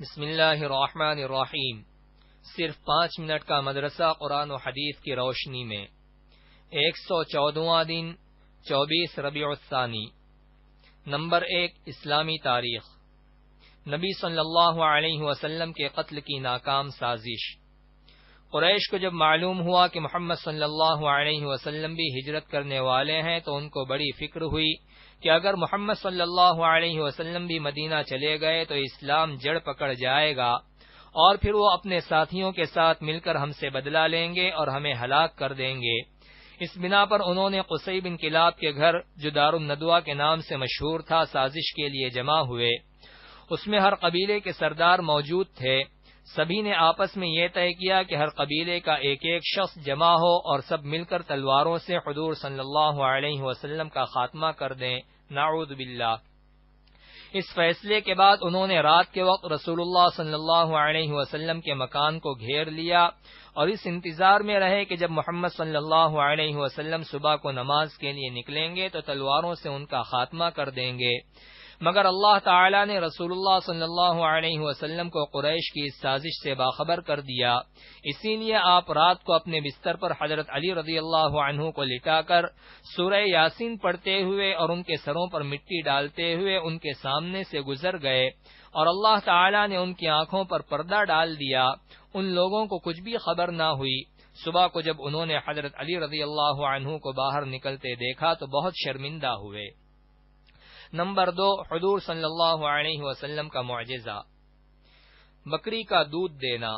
بسم اللہ الرحمن الرحیم۔ صرف 5 منٹ کا مدرسہ قرآن و حدیث کی روشنی میں 114واں دن 24 ربیع الثانی۔ نمبر 1، اسلامی تاریخ۔ نبی صلی اللہ علیہ وسلم کے قتل کی ناکام سازش۔ قریش کو جب معلوم ہوا کہ محمد صلی اللہ علیہ وسلم بھی ہجرت کرنے والے ہیں تو ان کو بڑی فکر ہوئی کہ اگر محمد صلی اللہ علیہ وسلم بھی مدینہ چلے گئے تو اسلام جڑ پکڑ جائے گا اور پھر وہ اپنے ساتھیوں کے ساتھ مل کر ہم سے بدلہ لیں گے اور ہمیں ہلاک کر دیں گے۔ اس بنا پر انہوں نے قصی بن کلاب کے گھر جو دار الندوہ کے نام سے مشہور تھا سازش کے لیے جمع ہوئے۔ اس میں ہر قبیلے کے سردار موجود تھے۔ سبھی نے آپس میں یہ طے کیا کہ ہر قبیلے کا ایک ایک شخص جمع ہو اور سب مل کر تلواروں سے حضور صلی اللہ علیہ وسلم کا خاتمہ کر دیں، نعوذ باللہ۔ اس فیصلے کے بعد انہوں نے رات کے وقت رسول اللہ صلی اللہ علیہ وسلم کے مکان کو گھیر لیا اور اس انتظار میں رہے کہ جب محمد صلی اللہ علیہ وسلم صبح کو نماز کے لیے نکلیں گے تو تلواروں سے ان کا خاتمہ کر دیں گے، مگر اللہ تعالی نے رسول اللہ صلی اللہ علیہ وسلم کو قریش کی اس سازش سے باخبر کر دیا۔ اسی لیے آپ رات کو اپنے بستر پر حضرت علی رضی اللہ عنہ کو لٹا کر سورہ یاسین پڑھتے ہوئے اور ان کے سروں پر مٹی ڈالتے ہوئے ان کے سامنے سے گزر گئے اور اللہ تعالی نے ان کی آنکھوں پر پردہ ڈال دیا۔ ان لوگوں کو کچھ بھی خبر نہ ہوئی۔ صبح کو جب انہوں نے حضرت علی رضی اللہ عنہ کو باہر نکلتے دیکھا تو بہت شرمندہ ہوئے۔ نمبر 2، حضور صلی اللہ علیہ وسلم کا معجزہ، بکری کا دودھ دینا۔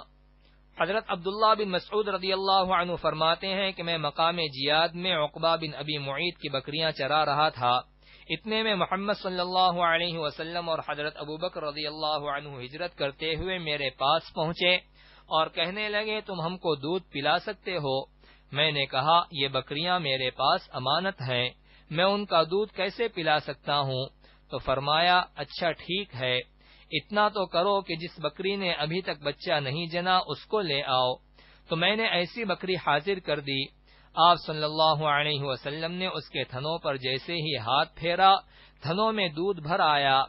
حضرت عبداللہ بن مسعود رضی اللہ عنہ فرماتے ہیں کہ میں مقام جیاد میں عقبہ بن ابی معیط کی بکریاں چرا رہا تھا، اتنے میں محمد صلی اللہ علیہ وسلم اور حضرت ابوبکر رضی اللہ عنہ ہجرت کرتے ہوئے میرے پاس پہنچے اور کہنے لگے تم ہم کو دودھ پلا سکتے ہو؟ میں نے کہا یہ بکریاں میرے پاس امانت ہیں، میں ان کا دودھ کیسے پلا سکتا ہوں؟ تو فرمایا اچھا ٹھیک ہے، اتنا تو کرو کہ جس بکری نے ابھی تک بچہ نہیں جنا اس کو لے آؤ۔ تو میں نے ایسی بکری حاضر کر دی۔ آپ صلی اللہ علیہ وسلم نے اس کے تھنوں پر جیسے ہی ہاتھ پھیرا تھنوں میں دودھ بھر آیا،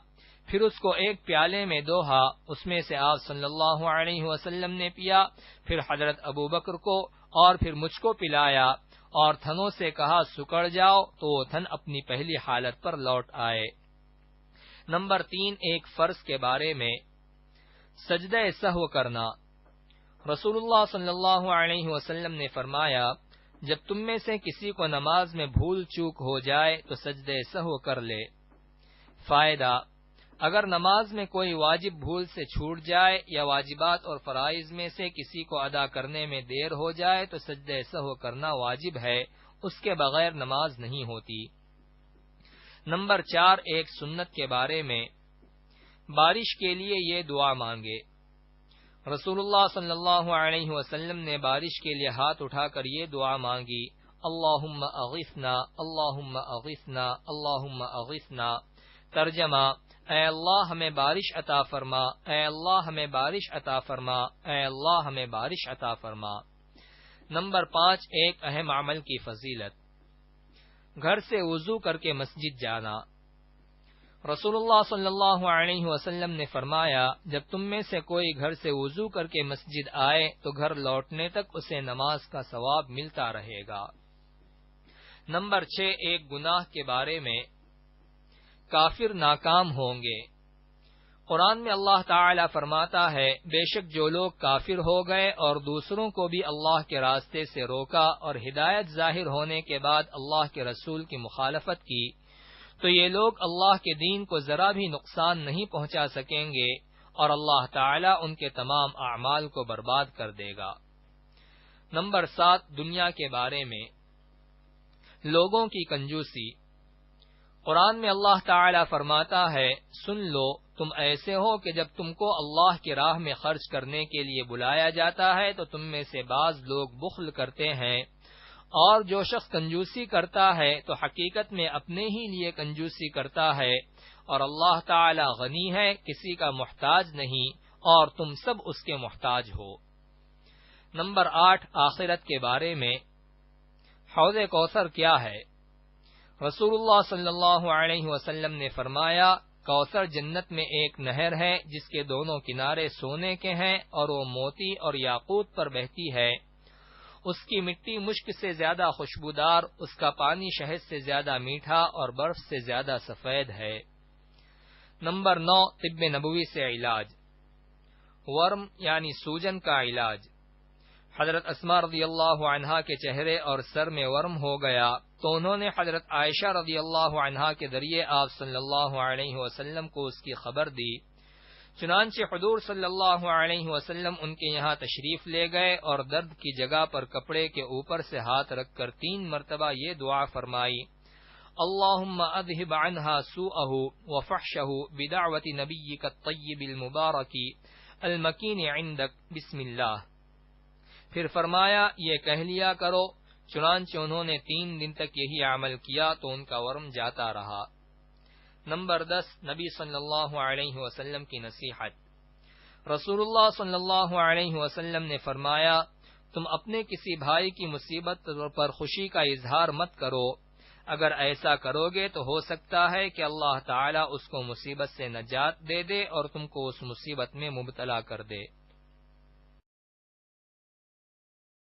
پھر اس کو ایک پیالے میں دوہا، اس میں سے آپ صلی اللہ علیہ وسلم نے پیا، پھر حضرت ابوبکر کو اور پھر مجھ کو پلایا اور تھنوں سے کہا سکڑ جاؤ تو وہ تھن اپنی پہلی حالت پر لوٹ آئے۔ نمبر 3، ایک فرض کے بارے میں، سجدہ سہو کرنا۔ رسول اللہ صلی اللہ علیہ وسلم نے فرمایا جب تم میں سے کسی کو نماز میں بھول چوک ہو جائے تو سجدہ سہو کر لے۔ فائدہ، اگر نماز میں کوئی واجب بھول سے چھوٹ جائے یا واجبات اور فرائض میں سے کسی کو ادا کرنے میں دیر ہو جائے تو سجدہ سہو کرنا واجب ہے، اس کے بغیر نماز نہیں ہوتی۔ نمبر 4، ایک سنت کے بارے میں، بارش کے لیے یہ دعا مانگے۔ رسول اللہ صلی اللہ علیہ وسلم نے بارش کے لیے ہاتھ اٹھا کر یہ دعا مانگی، اللہم اغثنا اللہم اغثنا اللہم اغثنا۔ ترجمہ، اے اللہ ہمیں بارش عطا فرما، اے اللہ ہمیں بارش عطا فرما، اے اللہ ہمیں بارش عطا فرما۔ نمبر 5، ایک اہم عمل کی فضیلت، گھر سے وضو کر کے مسجد جانا۔ رسول اللہ صلی اللہ علیہ وسلم نے فرمایا جب تم میں سے کوئی گھر سے وضو کر کے مسجد آئے تو گھر لوٹنے تک اسے نماز کا ثواب ملتا رہے گا۔ نمبر 6، ایک گناہ کے بارے میں، کافر ناکام ہوں گے۔ قرآن میں اللہ تعالی فرماتا ہے بے شک جو لوگ کافر ہو گئے اور دوسروں کو بھی اللہ کے راستے سے روکا اور ہدایت ظاہر ہونے کے بعد اللہ کے رسول کی مخالفت کی تو یہ لوگ اللہ کے دین کو ذرا بھی نقصان نہیں پہنچا سکیں گے اور اللہ تعالی ان کے تمام اعمال کو برباد کر دے گا۔ نمبر 7، دنیا کے بارے میں، لوگوں کی کنجوسی۔ قرآن میں اللہ تعالی فرماتا ہے سن لو تم ایسے ہو کہ جب تم کو اللہ کی راہ میں خرچ کرنے کے لیے بلایا جاتا ہے تو تم میں سے بعض لوگ بخل کرتے ہیں، اور جو شخص کنجوسی کرتا ہے تو حقیقت میں اپنے ہی لیے کنجوسی کرتا ہے، اور اللہ تعالی غنی ہے، کسی کا محتاج نہیں، اور تم سب اس کے محتاج ہو۔ نمبر 8، آخرت کے بارے میں، حوض کوثر کیا ہے؟ رسول اللہ صلی اللہ علیہ وسلم نے فرمایا کوثر جنت میں ایک نہر ہے جس کے دونوں کنارے سونے کے ہیں اور وہ موتی اور یاقوت پر بہتی ہے۔ اس کی مٹی مشک سے زیادہ خوشبودار، اس کا پانی شہد سے زیادہ میٹھا اور برف سے زیادہ سفید ہے۔ نمبر 9، طب نبوی سے علاج۔ ورم یعنی سوجن کا علاج۔ حضرت اسماء رضی اللہ عنہا کے چہرے اور سر میں ورم ہو گیا تو انہوں نے حضرت عائشہ رضی اللہ عنہا کے ذریعے آپ صلی اللہ علیہ وسلم کو اس کی خبر دی۔ چنانچہ حضور صلی اللہ علیہ وسلم ان کے یہاں تشریف لے گئے اور درد کی جگہ پر کپڑے کے اوپر سے ہاتھ رکھ کر 3 مرتبہ یہ دعا فرمائی: اللہم اذہب عنہا سوءہ وفحشہ بدعوت نبیک الطیب المبارک المکین عندک بسم اللہ۔ پھر فرمایا یہ کہہ لیا کرو۔ چنانچہ انہوں نے 3 دن تک یہی عمل کیا تو ان کا ورم جاتا رہا۔ نمبر 10، نبی صلی اللہ علیہ وسلم کی نصیحت۔ رسول اللہ صلی اللہ علیہ وسلم نے فرمایا، تم اپنے کسی بھائی کی مصیبت پر خوشی کا اظہار مت کرو، اگر ایسا کرو گے تو ہو سکتا ہے کہ اللہ تعالیٰ اس کو مصیبت سے نجات دے دے اور تم کو اس مصیبت میں مبتلا کر دے۔